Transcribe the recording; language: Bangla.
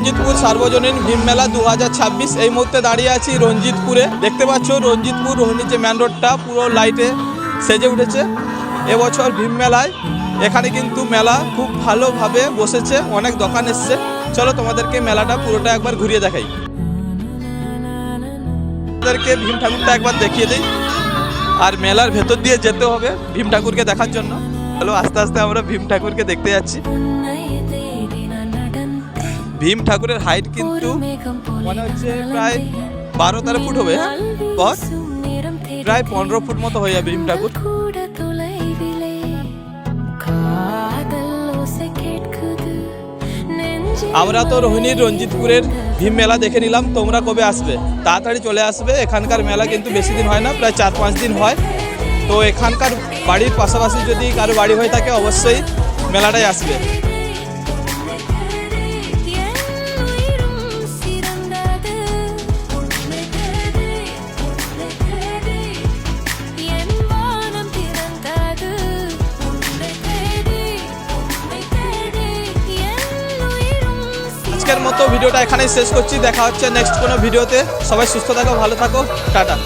রঞ্জিতপুর সার্বজনীন ভীম মেলা 2026 এই মুহূর্তে দাঁড়িয়ে আছি রঞ্জিতপুরে। দেখতে পাচ্ছ রঞ্জিতপুর রোহিণীর যে মেন রোডটা পুরো লাইটে সেজে উঠেছে। এবছর ভীম মেলায় এখানে কিন্তু মেলা খুব ভালোভাবে বসেছে, অনেক দোকান এসছে। চলো তোমাদেরকে মেলাটা পুরোটা একবার ঘুরিয়ে দেখাই। তোমাদেরকে ভীম ঠাকুরটা একবার দেখিয়ে দিই, আর মেলার ভেতর দিয়ে যেতে হবে ভীম ঠাকুরকে দেখার জন্য। চলো আস্তে আস্তে আমরা ভীম ঠাকুরকে দেখতে যাচ্ছি। ভীম ঠাকুরের হাইট কিন্তু মনে হচ্ছে প্রায় 12-13 ফুট হবে। হ্যাঁ, প্রায় 15 ফুট মতো হয়ে যাবে ভীম ঠাকুর। আমরা তো রোহিণীর রঞ্জিতপুরের ভীম মেলা দেখে নিলাম। তোমরা কবে আসবে? তাড়াতাড়ি চলে আসবে। এখানকার মেলা কিন্তু বেশি দিন হয় না, প্রায় 4-5 দিন হয়। তো এখানকার বাড়ির পাশাপাশি যদি কারো বাড়ি হয়ে থাকে অবশ্যই মেলাটাই আসবে। আজকের মতো ভিডিওটা এখানেই শেষ করছি। দেখা হচ্ছে নেক্সট কোনো ভিডিওতে। সবাই সুস্থ থাকো, ভালো থাকো, টাটা।